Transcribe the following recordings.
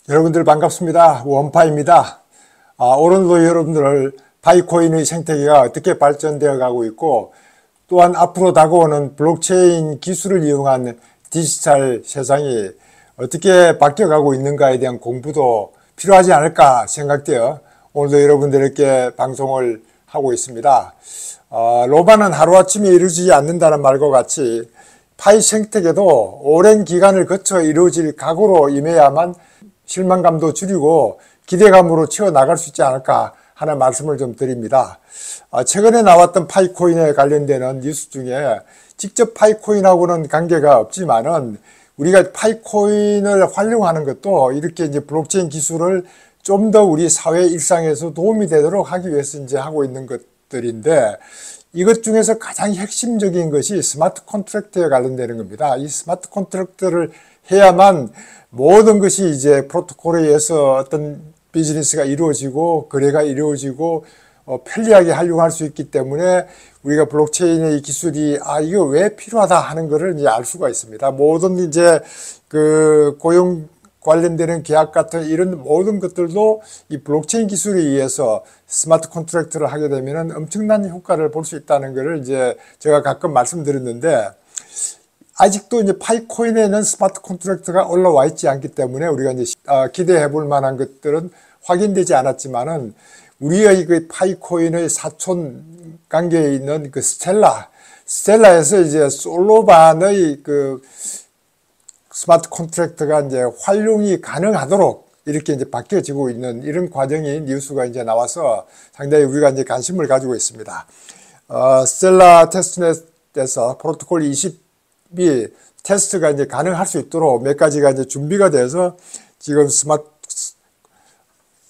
여러분들 반갑습니다. 원파입니다. 오늘도 여러분들 바이코인의 생태계가 어떻게 발전되어 가고 있고, 또한 앞으로 다가오는 블록체인 기술을 이용한 디지털 세상이 어떻게 바뀌어가고 있는가에 대한 공부도 필요하지 않을까 생각되어 오늘도 여러분들에게 방송을 하고 있습니다. 로바는 하루아침에 이루어지지 않는다는 말과 같이 파이 생태계도 오랜 기간을 거쳐 이루어질 각오로 임해야만 실망감도 줄이고 기대감으로 채워나갈 수 있지 않을까 하는 말씀을 좀 드립니다. 최근에 나왔던 파이코인에 관련되는 뉴스 중에 직접 파이코인하고는 관계가 없지만은 우리가 파이코인을 활용하는 것도 이렇게 이제 블록체인 기술을 좀 더 우리 사회 일상에서 도움이 되도록 하기 위해서 이제 하고 있는 것들인데, 이것 중에서 가장 핵심적인 것이 스마트 컨트랙트에 관련되는 겁니다. 이 스마트 컨트랙트를 해야만 모든 것이 이제 프로토콜에 의해서 어떤 비즈니스가 이루어지고 거래가 이루어지고 편리하게 활용할 수 있기 때문에 우리가 블록체인의 이 기술이 이거 왜 필요하다 하는 것을 이제 알 수가 있습니다. 모든 이제 그 고용 관련되는 계약 같은 이런 모든 것들도 이 블록체인 기술에 의해서 스마트 컨트랙트를 하게 되면 엄청난 효과를 볼 수 있다는 것을 이제 제가 가끔 말씀드렸는데, 아직도 이제 파이코인에는 스마트 컨트랙트가 올라와 있지 않기 때문에 우리가 이제 기대해 볼 만한 것들은 확인되지 않았지만은, 우리의 그 파이코인의 사촌 관계에 있는 그 스텔라에서 이제 솔로반의 그 스마트 컨트랙트가 이제 활용이 가능하도록 이렇게 이제 바뀌어지고 있는 이런 과정이 뉴스가 이제 나와서 상당히 우리가 이제 관심을 가지고 있습니다. 스텔라 테스트넷에서 프로토콜 20이 테스트가 이제 가능할 수 있도록 몇 가지가 이제 준비가 돼서 지금 스마트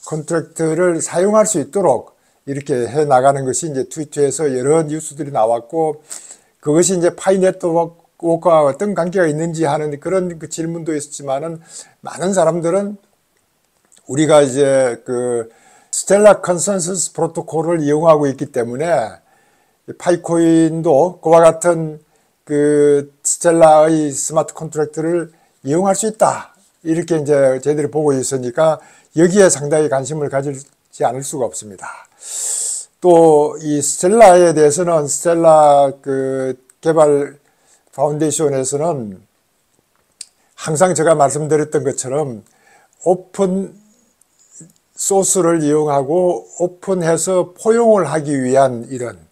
컨트랙트를 사용할 수 있도록 이렇게 해 나가는 것이 이제 트위터에서 여러 뉴스들이 나왔고, 그것이 이제 파이 네트워크와 어떤 관계가 있는지 하는 그런 그 질문도 있었지만은, 많은 사람들은 우리가 이제 그 스텔라 컨센서스 프로토콜을 이용하고 있기 때문에 파이코인도 그와 같은 그 스텔라의 스마트 컨트랙트를 이용할 수 있다, 이렇게 이제 저희들이 보고 있으니까 여기에 상당히 관심을 가지지 않을 수가 없습니다. 또 이 스텔라에 대해서는 스텔라 그 개발 파운데이션에서는 항상 제가 말씀드렸던 것처럼 오픈 소스를 이용하고 오픈해서 포용을 하기 위한 이런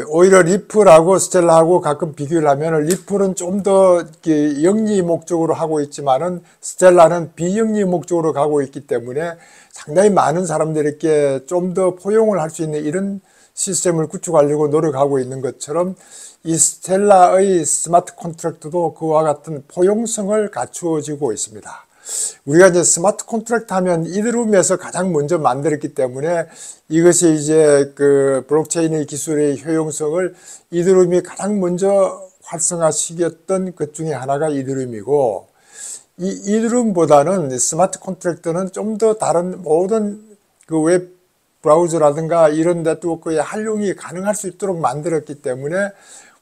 오히려 리플하고 스텔라하고 가끔 비교를 하면, 리플은 좀 더 영리 목적으로 하고 있지만은 스텔라는 비영리 목적으로 가고 있기 때문에 상당히 많은 사람들에게 좀 더 포용을 할 수 있는 이런 시스템을 구축하려고 노력하고 있는 것처럼, 이 스텔라의 스마트 컨트랙트도 그와 같은 포용성을 갖추어지고 있습니다. 우리가 이제 스마트 컨트랙트 하면 이더리움에서 가장 먼저 만들었기 때문에 이것이 이제 그 블록체인의 기술의 효용성을 이더리움이 가장 먼저 활성화시켰던 것 중에 하나가 이더리움이고, 이 이더리움보다는 스마트 컨트랙트는 좀 더 다른 모든 그 웹 브라우저라든가 이런 네트워크의 활용이 가능할 수 있도록 만들었기 때문에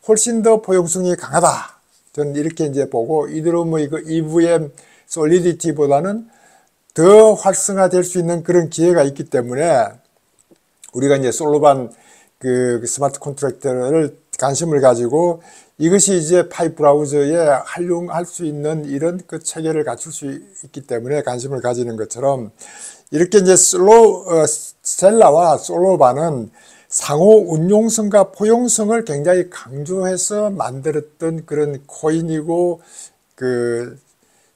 훨씬 더 포용성이 강하다, 저는 이렇게 이제 보고, 이더리움의 그 EVM 솔리디티보다는 더 활성화될 수 있는 그런 기회가 있기 때문에 우리가 이제 솔로반 그 스마트 컨트랙트를 관심을 가지고, 이것이 이제 파이 브라우저에 활용할 수 있는 이런 그 체계를 갖출 수 있기 때문에 관심을 가지는 것처럼, 이렇게 이제 스텔라와 솔로반은 상호 운용성과 포용성을 굉장히 강조해서 만들었던 그런 코인이고 그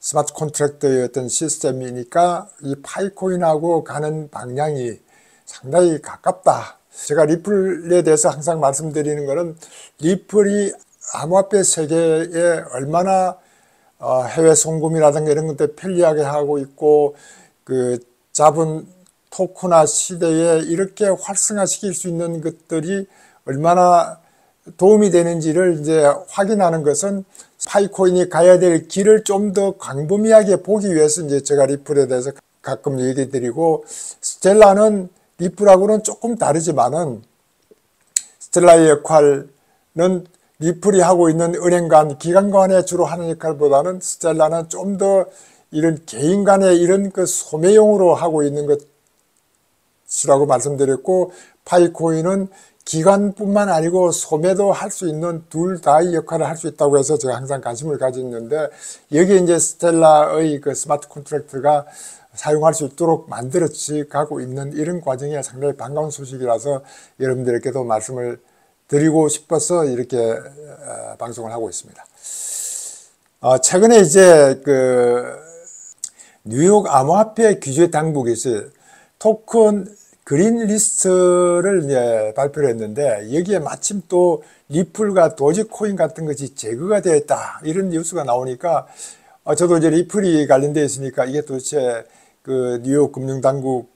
스마트 컨트랙트의 어떤 시스템이니까 이 파이코인하고 가는 방향이 상당히 가깝다. 제가 리플에 대해서 항상 말씀드리는 것은, 리플이 암호화폐 세계에 얼마나 해외 송금이라든가 이런 것들 편리하게 하고 있고, 그 자본 토큰화 시대에 이렇게 활성화시킬 수 있는 것들이 얼마나 도움이 되는지를 이제 확인하는 것은, 파이코인이 가야 될 길을 좀 더 광범위하게 보기 위해서 이제 제가 리플에 대해서 가끔 얘기 드리고, 스텔라는 리플하고는 조금 다르지만은 스텔라의 역할은 리플이 하고 있는 은행 간, 기관 간에 주로 하는 역할보다는 스텔라는 좀 더 이런 개인 간의 이런 그 소매용으로 하고 있는 것이라고 말씀드렸고, 파이코인은 기관뿐만 아니고 소매도 할 수 있는 둘 다의 역할을 할 수 있다고 해서 제가 항상 관심을 가졌는데, 여기에 이제 스텔라의 그 스마트 컨트랙트가 사용할 수 있도록 만들어지 가고 있는 이런 과정이 상당히 반가운 소식이라서 여러분들에게도 말씀을 드리고 싶어서 이렇게 방송을 하고 있습니다. 최근에 이제 그 뉴욕 암호화폐 규제 당국이 토큰 그린 리스트를 이제 발표를 했는데, 여기에 마침 또 리플과 도지코인 같은 것이 제거가 되어 있다, 이런 뉴스가 나오니까 저도 이제 리플이 관련되어 있으니까 이게 도대체 그 뉴욕 금융당국에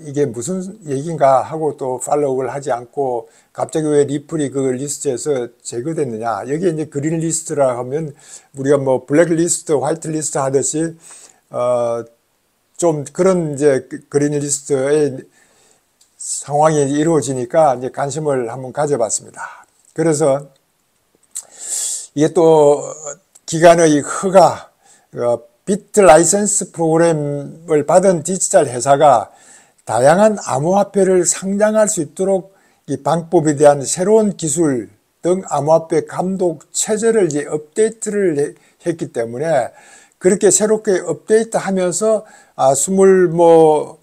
이게 무슨 얘기인가 하고 또 팔로우를 하지 않고, 갑자기 왜 리플이 그 리스트에서 제거됐느냐. 여기에 이제 그린 리스트라 하면 우리가 뭐 블랙 리스트, 화이트 리스트 하듯이 좀 그런 이제 그린 리스트의 상황이 이루어지니까 이제 관심을 한번 가져봤습니다. 그래서 이게 또 기관의 허가, 비트 라이센스 프로그램을 받은 디지털 회사가 다양한 암호화폐를 상장할 수 있도록 이 방법에 대한 새로운 기술 등 암호화폐 감독 체제를 이제 업데이트를 했기 때문에, 그렇게 새롭게 업데이트하면서 20몇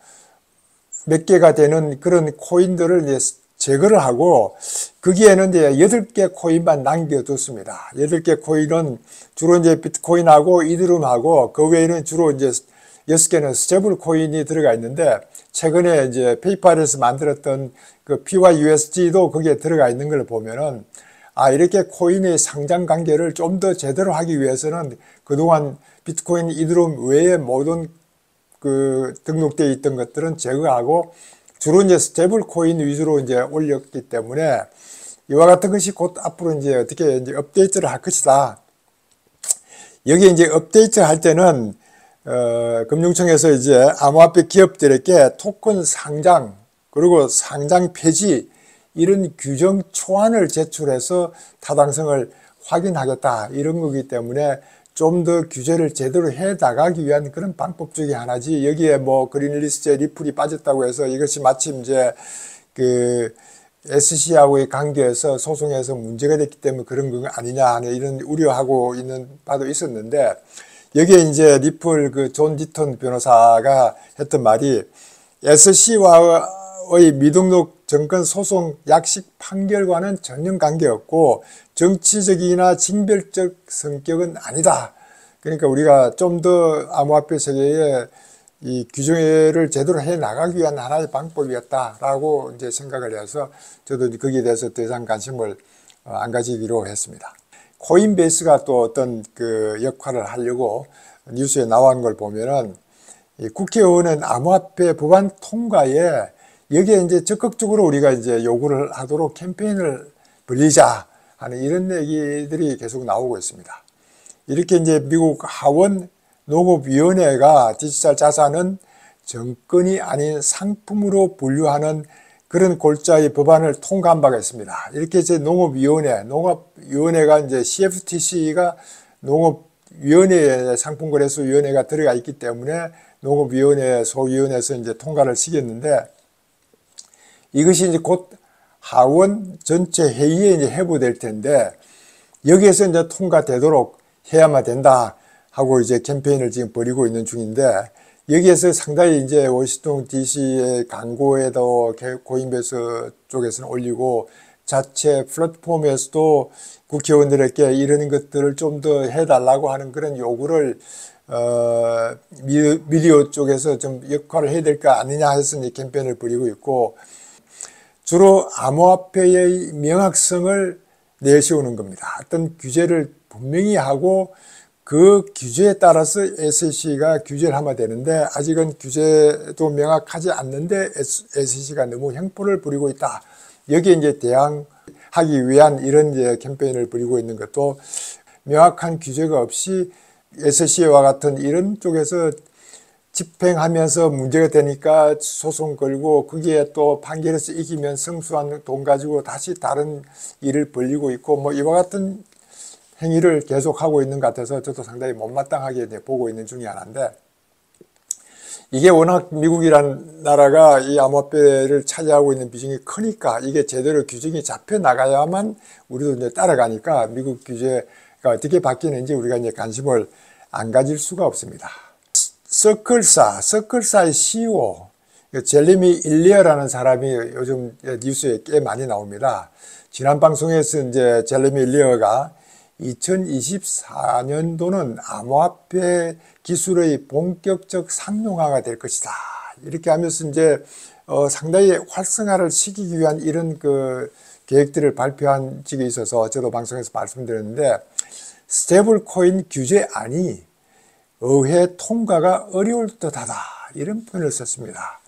개가 되는 그런 코인들을 이제 제거를 하고, 거기에는 이제 8개 코인만 남겨뒀습니다. 8개 코인은 주로 이제 비트코인하고 이더리움하고, 그 외에는 주로 이제 6개는 스테이블 코인이 들어가 있는데, 최근에 이제 페이팔에서 만들었던 그 PYUSD도 거기에 들어가 있는 걸 보면은, 이렇게 코인의 상장 관계를 좀 더 제대로 하기 위해서는 그동안 비트코인, 이더리움 외에 모든 그 등록되어 있던 것들은 제거하고 주로 이제 스테이블 코인 위주로 이제 올렸기 때문에, 이와 같은 것이 곧 앞으로 이제 어떻게 이제 업데이트를 할 것이다. 여기 이제 업데이트 할 때는 금융청에서 이제 암호화폐 기업들에게 토큰 상장 그리고 상장 폐지 이런 규정 초안을 제출해서 타당성을 확인하겠다, 이런 거기 때문에 좀 더 규제를 제대로 해 나가기 위한 그런 방법 중에 하나지, 여기에 뭐 그린리스트에 리플이 빠졌다고 해서 이것이 마침 이제 그 SC하고의 관계에서 소송에서 문제가 됐기 때문에 그런 건 아니냐 하는 이런 우려하고 있는 바도 있었는데, 여기에 이제 리플 그 존 디턴 변호사가 했던 말이, SC와의 미등록 정권 소송 약식 판결과는 전혀 관계없고 정치적이나 징별적 성격은 아니다. 그러니까 우리가 좀 더 암호화폐 세계에 이 규정을 제대로 해 나가기 위한 하나의 방법이었다라고 이제 생각을 해서 저도 거기에 대해서 더 이상 관심을 안 가지기로 했습니다. 코인베이스가 또 어떤 그 역할을 하려고 뉴스에 나온 걸 보면은, 국회의원은 암호화폐 법안 통과에 여기에 이제 적극적으로 우리가 이제 요구를 하도록 캠페인을 벌이자 하는 이런 얘기들이 계속 나오고 있습니다. 이렇게 이제 미국 하원 농업위원회가 디지털 자산은 정권이 아닌 상품으로 분류하는 그런 골자의 법안을 통과한 바가 있습니다. 이렇게 이제 농업위원회가 이제 CFTC가 농업위원회에 상품거래소위원회가 들어가 있기 때문에 농업위원회 소위원회에서 이제 통과를 시켰는데, 이것이 이제 곧 하원 전체 회의에 이제 회부될 텐데, 여기에서 이제 통과되도록 해야만 된다 하고 이제 캠페인을 지금 벌이고 있는 중인데, 여기에서 상당히 이제 워싱턴 DC의 광고에도 코인베이스 쪽에서는 올리고, 자체 플랫폼에서도 국회의원들에게 이런 것들을 좀 더 해달라고 하는 그런 요구를 미디어 쪽에서 좀 역할을 해야 될 거 아니냐 해서 이제 캠페인을 벌이고 있고, 주로 암호화폐의 명확성을 내세우는 겁니다. 어떤 규제를 분명히 하고 그 규제에 따라서 SEC가 규제를 하면 되는데, 아직은 규제도 명확하지 않는데 SEC가 너무 횡포를 부리고 있다. 여기에 이제 대항하기 위한 이런 이제 캠페인을 벌이고 있는 것도, 명확한 규제가 없이 SEC와 같은 이런 쪽에서 집행하면서 문제가 되니까 소송 걸고, 거기에 또 판결에서 이기면 승수한 돈 가지고 다시 다른 일을 벌이고 있고, 뭐 이와 같은 행위를 계속하고 있는 것 같아서 저도 상당히 못마땅하게 이제 보고 있는 중에 하나인데, 이게 워낙 미국이라는 나라가 이 암호화폐를 차지하고 있는 비중이 크니까 이게 제대로 규정이 잡혀 나가야만 우리도 이제 따라가니까 미국 규제가 어떻게 바뀌는지 우리가 이제 관심을 안 가질 수가 없습니다. 서클사의 CEO 제레미 일리어라는 사람이 요즘 뉴스에 꽤 많이 나옵니다. 지난 방송에서 이제 제레미 일리어가 2024년도는 암호화폐 기술의 본격적 상용화가 될 것이다. 이렇게 하면서 이제 상당히 활성화를 시키기 위한 이런 그 계획들을 발표한 적이 있어서 저도 방송에서 말씀드렸는데, 스테이블 코인 규제안이 의회 통과가 어려울 듯하다. 이런 표현을 썼습니다.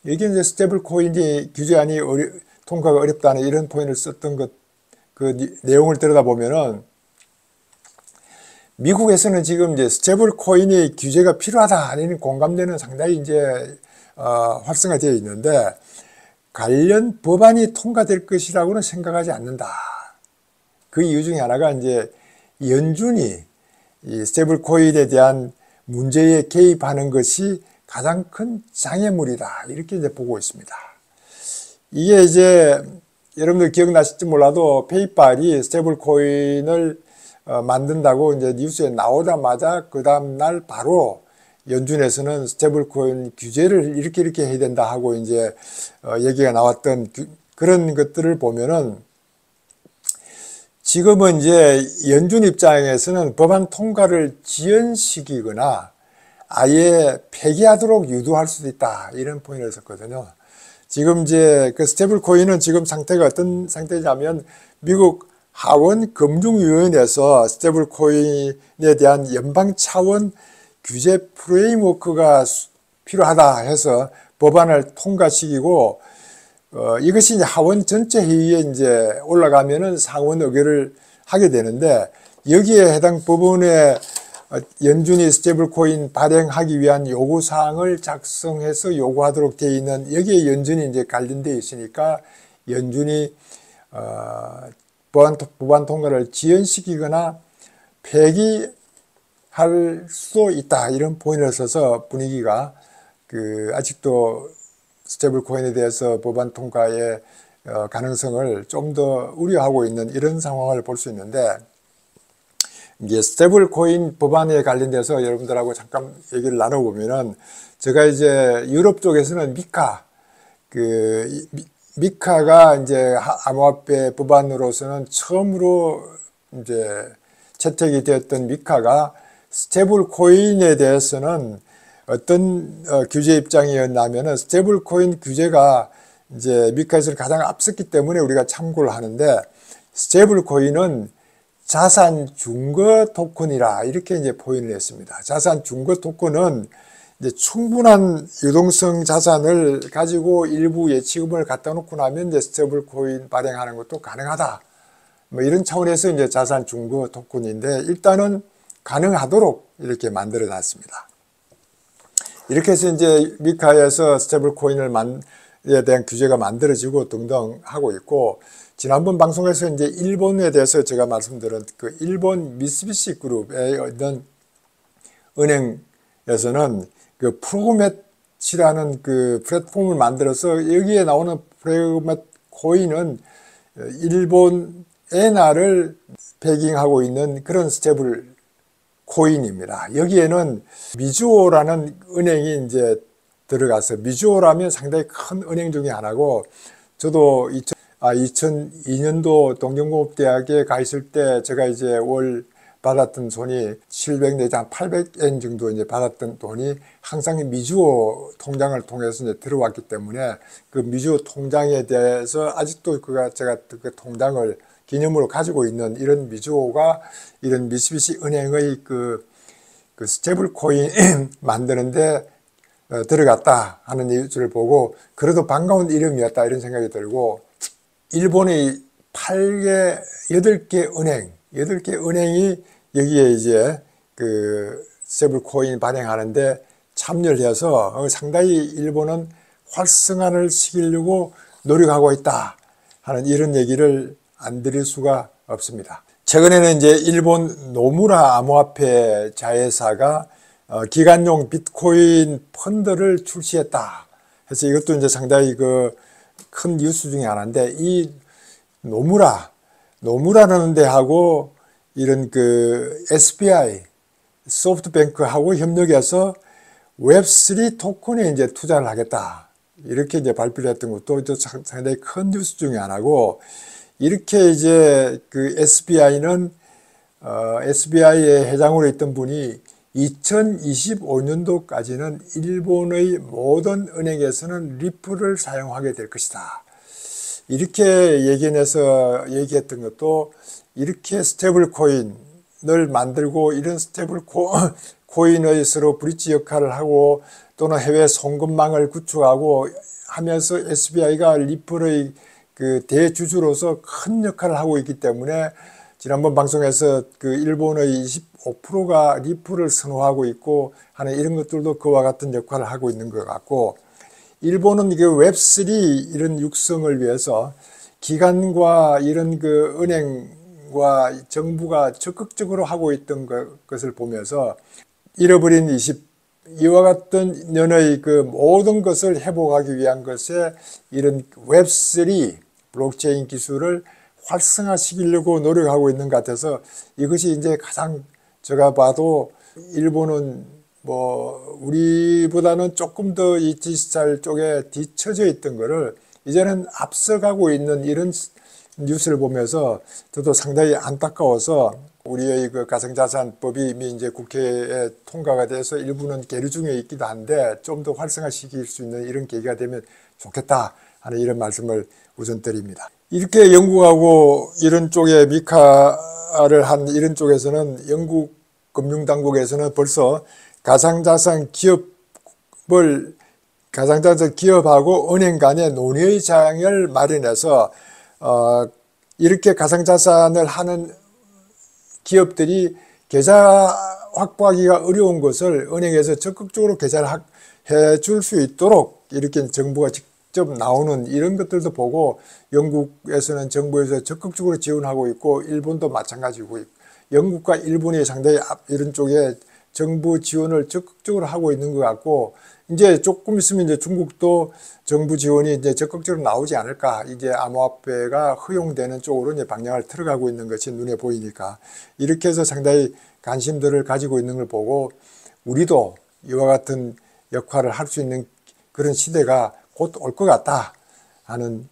이게 이제 스테이블 코인이 규제안이 통과가 어렵다는 이런 표현을 썼던 그 내용을 들여다보면은, 미국에서는 지금 이제 스테이블 코인의 규제가 필요하다 이런 공감대는 상당히 이제 활성화되어 있는데, 관련 법안이 통과될 것이라고는 생각하지 않는다. 그 이유 중에 하나가 이제 연준이 이 스테이블 코인에 대한 문제에 개입하는 것이 가장 큰 장애물이다. 이렇게 이제 보고 있습니다. 이게 이제 여러분들 기억나실지 몰라도 페이팔이 스테이블 코인을 만든다고 이제 뉴스에 나오자마자 그 다음날 바로 연준에서는 스테이블 코인 규제를 이렇게 해야 된다 하고 이제 얘기가 나왔던 그런 것들을 보면은, 지금은 이제 연준 입장에서는 법안 통과를 지연시키거나 아예 폐기하도록 유도할 수도 있다. 이런 포인트를 썼거든요. 지금 이제 그 스테이블 코인은 지금 상태가 어떤 상태냐면, 미국 하원 금융위원회에서 스테이블 코인에 대한 연방 차원 규제 프레임워크가 필요하다 해서 법안을 통과시키고, 이것이 이제 하원 전체 회의에 이제 올라가면은 상원 의결을 하게 되는데, 여기에 해당 부분에 연준이 스테이블 코인 발행하기 위한 요구 사항을 작성해서 요구하도록 되어 있는, 여기에 연준이 이제 관련되어 있으니까 연준이 법안 통과를 지연시키거나 폐기할 수도 있다. 이런 포인트를 써서 분위기가 아직도 스테이블 코인에 대해서 법안 통과의 가능성을 좀 더 우려하고 있는 이런 상황을 볼 수 있는데, 이제 스테이블 코인 법안에 관련돼서 여러분들하고 잠깐 얘기를 나눠보면은, 제가 이제 유럽 쪽에서는 미카가 이제 암호화폐 법안으로서는 처음으로 이제 채택이 되었던 미카가 스테이블 코인에 대해서는 어떤 규제 입장이었냐면은, 스테이블 코인 규제가 이제 미카에서 가장 앞섰기 때문에 우리가 참고를 하는데, 스테이블 코인은 자산 중거 토큰이라 이렇게 이제 포인을 했습니다. 자산 중거 토큰은 이제 충분한 유동성 자산을 가지고 일부 예치금을 갖다 놓고 나면 이제 스테이블 코인 발행하는 것도 가능하다. 뭐 이런 차원에서 이제 자산 중거 토큰인데, 일단은 가능하도록 이렇게 만들어 놨습니다. 이렇게 해서 이제 미카에서 스테이블 코인에 대한 규제가 만들어지고 등등 하고 있고, 지난번 방송에서 이제 일본에 대해서 제가 말씀드린 그 일본 미쓰비시 그룹에 있는 은행에서는 그 프로그맷이라는 그 플랫폼을 만들어서, 여기에 나오는 프로그맷 코인은 일본 엔화를 배경하고 있는 그런 스테이블 코인입니다. 여기에는 미주오라는 은행이 이제 들어가서, 미주오라면 상당히 큰 은행 중에 하나고, 저도 2002년도 동경공업대학에 가 있을 때 제가 이제 월 받았던 돈이 700 내지 한 800엔 정도 이제 받았던 돈이 항상 미주오 통장을 통해서 이제 들어왔기 때문에, 그 미주오 통장에 대해서 아직도 제가 그 통장을 기념으로 가지고 있는 이런 미주오가 이런 미쓰비시 은행의 그 스테이블 코인 만드는데 들어갔다 하는 뉴스를 보고, 그래도 반가운 이름이었다 이런 생각이 들고, 일본의 8개 은행이 여기에 이제 그 스테이블 코인 발행하는데 참여를 해서 상당히 일본은 활성화를 시키려고 노력하고 있다 하는 이런 얘기를 안 드릴 수가 없습니다. 최근에는 이제 일본 노무라 암호화폐 자회사가 기관용 비트코인 펀드를 출시했다. 그래서 이것도 이제 상당히 그 큰 뉴스 중에 하나인데, 이 노무라라는 데하고 이런 그 SBI, 소프트뱅크하고 협력해서 웹3 토큰에 이제 투자를 하겠다. 이렇게 이제 발표를 했던 것도 상당히 큰 뉴스 중에 하나고, 이렇게 이제 그 SBI는 SBI의 회장으로 있던 분이 2025년도까지는 일본의 모든 은행에서는 리플을 사용하게 될 것이다. 이렇게 얘기했던 것도, 이렇게 스테이블 코인을 만들고 이런 스테이블 코인의 서로 브릿지 역할을 하고 또는 해외 송금망을 구축하고 하면서 SBI가 리플의 그 대주주로서 큰 역할을 하고 있기 때문에, 지난번 방송에서 그 일본의 25%가 리플을 선호하고 있고 하는 이런 것들도 그와 같은 역할을 하고 있는 것 같고, 일본은 이게 웹3 이런 육성을 위해서 기관과 이런 그 은행과 정부가 적극적으로 하고 있던 것을 보면서, 잃어버린 이와 같은 년의 그 모든 것을 회복하기 위한 것에 이런 웹3 블록체인 기술을 활성화시키려고 노력하고 있는 것 같아서, 이것이 이제 가장 제가 봐도 일본은 뭐 우리보다는 조금 더 이 디지털 쪽에 뒤처져 있던 거를 이제는 앞서가고 있는 이런 뉴스를 보면서 저도 상당히 안타까워서, 우리의 그 가상자산법이 이미 이제 국회에 통과가 돼서 일부는 계류 중에 있기도 한데 좀 더 활성화시킬 수 있는 이런 계기가 되면 좋겠다 하는 이런 말씀을 우선 드립니다. 이렇게 영국하고 이런 쪽에 미카를 한 이런 쪽에서는, 영국 금융당국에서는 벌써 가상자산 기업하고 은행 간의 논의의 장을 마련해서 이렇게 가상자산을 하는 기업들이 계좌 확보하기가 어려운 것을 은행에서 적극적으로 계좌를 해줄 수 있도록 이렇게 정부가 직접 나오는 이런 것들도 보고, 영국에서는 정부에서 적극적으로 지원하고 있고 일본도 마찬가지고, 영국과 일본이 상당히 이런 쪽에 정부 지원을 적극적으로 하고 있는 것 같고, 이제 조금 있으면 이제 중국도 정부 지원이 이제 적극적으로 나오지 않을까. 이제 암호화폐가 허용되는 쪽으로 이제 방향을 틀어가고 있는 것이 눈에 보이니까, 이렇게 해서 상당히 관심들을 가지고 있는 걸 보고, 우리도 이와 같은 역할을 할 수 있는 그런 시대가 곧 올 것 같다 하는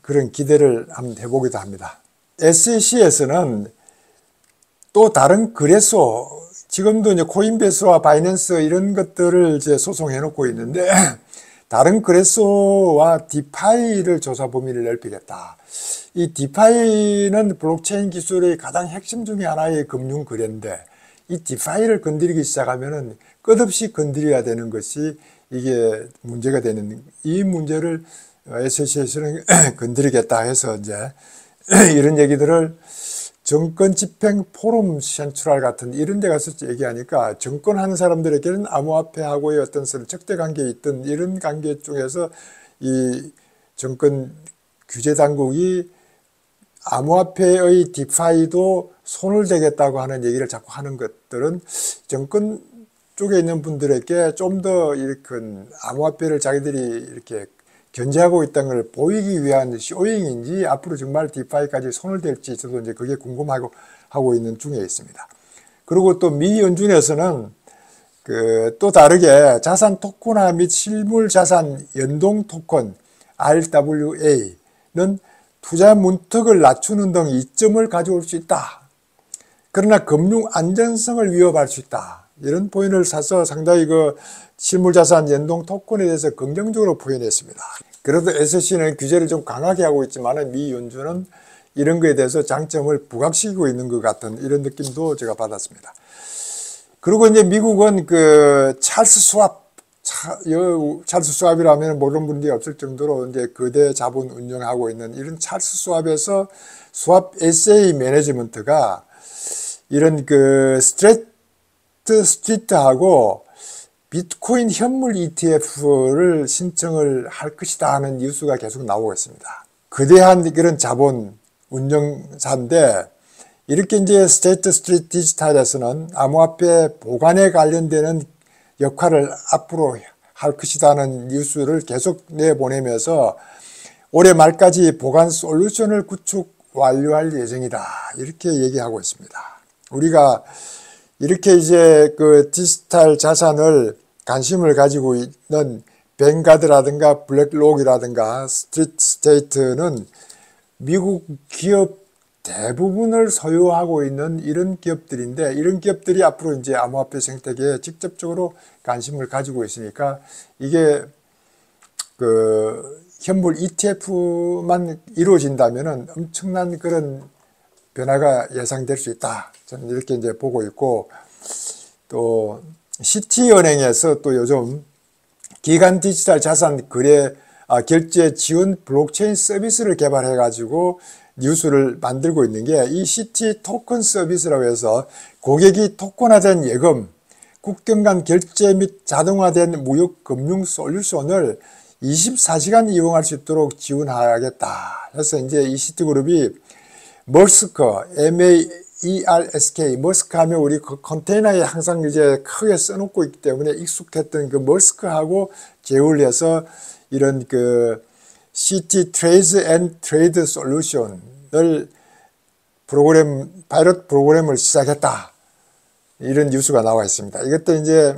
그런 기대를 한번 해보기도 합니다. SEC에서는 또 다른 거래소, 지금도 이제 코인베이스와 바이낸스 이런 것들을 이제 소송해 놓고 있는데, 다른 거래소와 디파이를 조사 범위를 넓히겠다. 이 디파이는 블록체인 기술의 가장 핵심 중에 하나의 금융 거래인데, 이 디파이를 건드리기 시작하면은 끝없이 건드려야 되는 것이 이게 문제가 되는, 이 문제를 SEC에서는 건드리겠다 해서 이제 이런 얘기들을 정권집행 포럼 센트럴 같은 이런 데 가서 얘기하니까, 정권하는 사람들에게는 암호화폐하고의 어떤 적대관계에 있던 이런 관계 중에서 이 정권 규제당국이 암호화폐의 디파이도 손을 대겠다고 하는 얘기를 자꾸 하는 것들은, 정권 쪽에 있는 분들에게 좀 더 이렇게 암호화폐를 자기들이 이렇게 견제하고 있다는 걸 보이기 위한 쇼잉인지, 앞으로 정말 디파이까지 손을 댈지 저도 이제 그게 궁금하고 있는 중에 있습니다. 그리고 또 미 연준에서는 또 다르게 자산 토큰화 및 실물 자산 연동 토큰 RWA는 투자 문턱을 낮추는 등 이점을 가져올 수 있다. 그러나 금융 안전성을 위협할 수 있다. 이런 포인트를 사서 상당히 그 실물자산 연동 토큰에 대해서 긍정적으로 표현했습니다. 그래도 SEC는 규제를 좀 강하게 하고 있지만 미 연준은 이런 거에 대해서 장점을 부각시키고 있는 것 같은 이런 느낌도 제가 받았습니다. 그리고 이제 미국은 그 찰스 수왑이라면 모르는 분들이 없을 정도로 이제 거대 자본 운영하고 있는 이런 찰스 수왑에서 수왑 SA 매니지먼트가 이런 그 스트리트하고 비트코인 현물 ETF를 신청을 할 것이다 하는 뉴스가 계속 나오고 있습니다. 거대한 그런 자본 운영사인데, 이렇게 이제 스테이트 스트리트 디지털에서는 암호화폐 보관에 관련되는 역할을 앞으로 할 것이라는 뉴스를 계속 내보내면서 올해 말까지 보관 솔루션을 구축 완료할 예정이다. 이렇게 얘기하고 있습니다. 우리가 이렇게 이제 그 디지털 자산을 관심을 가지고 있는 뱅가드라든가 블랙록이라든가 스트리트 스테이트는 미국 기업 대부분을 소유하고 있는 이런 기업들인데, 이런 기업들이 앞으로 이제 암호화폐 생태계에 직접적으로 관심을 가지고 있으니까 이게 그 현물 ETF만 이루어진다면은 엄청난 그런 변화가 예상될 수 있다. 저는 이렇게 이제 보고 있고, 또 시티은행에서 또 요즘 기간 디지털 자산 거래 결제 지원 블록체인 서비스를 개발해 가지고 뉴스를 만들고 있는 게, 이 시티 토큰 서비스라고 해서 고객이 토큰화된 예금, 국경 간 결제 및 자동화된 무역 금융 솔루션을 24시간 이용할 수 있도록 지원하겠다. 그래서 이제 이 시티그룹이 머스크, MERSK, 머스크 하면 우리 그 컨테이너에 항상 이제 크게 써놓고 있기 때문에 익숙했던 그 머스크하고 제휴를 이런 그 시티 트레이드 앤 트레이드 솔루션을 파일럿 프로그램을 시작했다. 이런 뉴스가 나와 있습니다. 이것도 이제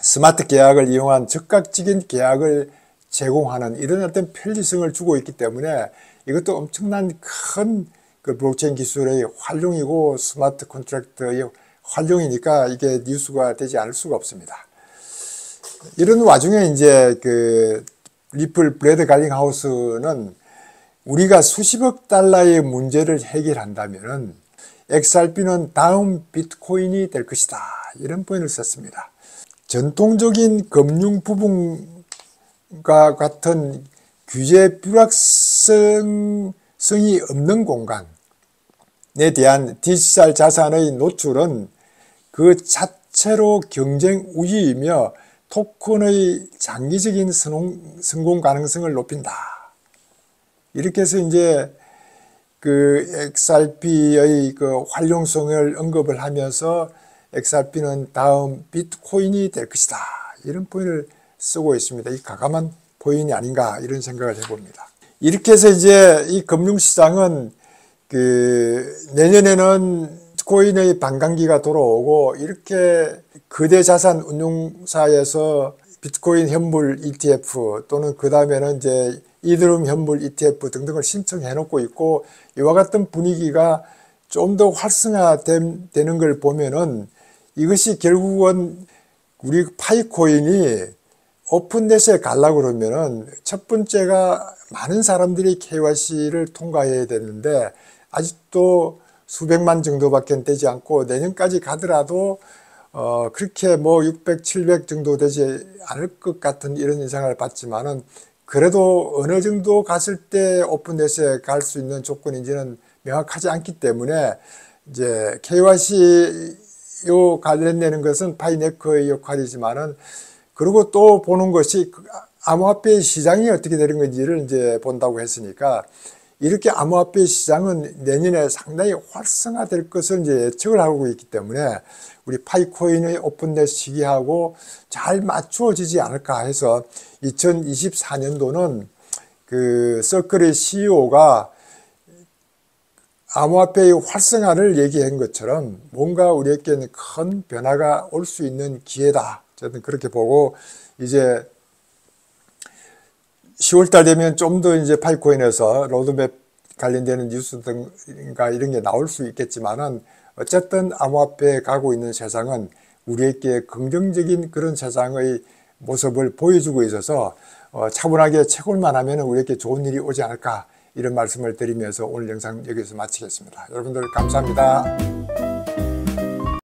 스마트 계약을 이용한 즉각적인 계약을 제공하는 이런 어떤 편리성을 주고 있기 때문에 이것도 엄청난 큰 그 블록체인 기술의 활용이고 스마트 컨트랙트의 활용이니까 이게 뉴스가 되지 않을 수가 없습니다. 이런 와중에 이제 그 리플 브래드 갈링하우스는 우리가 수십억 달러의 문제를 해결한다면은 XRP는 다음 비트코인이 될 것이다. 이런 표현을 썼습니다. 전통적인 금융 부분과 같은 규제 불확성성이 없는 공간에 대한 디지털 자산의 노출은 그 자체로 경쟁 우위이며 토큰의 장기적인 성공 가능성을 높인다. 이렇게 해서 이제 그 XRP의 그 활용성을 언급을 하면서 XRP는 다음 비트코인이 될 것이다. 이런 표현을 쓰고 있습니다. 이 가감한 표현이 아닌가 이런 생각을 해봅니다. 이렇게 해서 이제 이 금융시장은 그 내년에는 비트코인의 반감기가 돌아오고, 이렇게 거대 자산 운용사에서 비트코인 현물 ETF 또는 그 다음에는 이제 이더리움 현물 ETF 등등을 신청해 놓고 있고, 이와 같은 분위기가 좀 더 활성화되는 걸 보면은 이것이 결국은 우리 파이코인이 오픈넷에 가려고 그러면은 첫 번째가 많은 사람들이 KYC를 통과해야 되는데 아직도 수백만 정도밖에 되지 않고, 내년까지 가더라도 그렇게 뭐 600, 700 정도 되지 않을 것 같은 이런 인상을 받지만은, 그래도 어느 정도 갔을 때 오픈넷에 갈 수 있는 조건인지는 명확하지 않기 때문에 이제 KYC요 관련되는 것은 파이네커의 역할이지만은, 그리고 또 보는 것이 암호화폐 시장이 어떻게 되는 건지를 이제 본다고 했으니까, 이렇게 암호화폐 시장은 내년에 상당히 활성화될 것을 이제 예측을 하고 있기 때문에 우리 파이코인의 오픈넷 시기하고 잘 맞추어지지 않을까 해서 2024년도는 그 서클의 CEO가 암호화폐의 활성화를 얘기한 것처럼 뭔가 우리에게는 큰 변화가 올 수 있는 기회다. 저는 그렇게 보고, 이제 10월달 되면 좀 더 이제 파이코인에서 로드맵 관련되는 뉴스 등가 이런 게 나올 수 있겠지만은, 어쨌든 암호화폐에 가고 있는 세상은 우리에게 긍정적인 그런 세상의 모습을 보여주고 있어서 차분하게 채굴만 하면 우리에게 좋은 일이 오지 않을까, 이런 말씀을 드리면서 오늘 영상 여기서 마치겠습니다. 여러분들 감사합니다.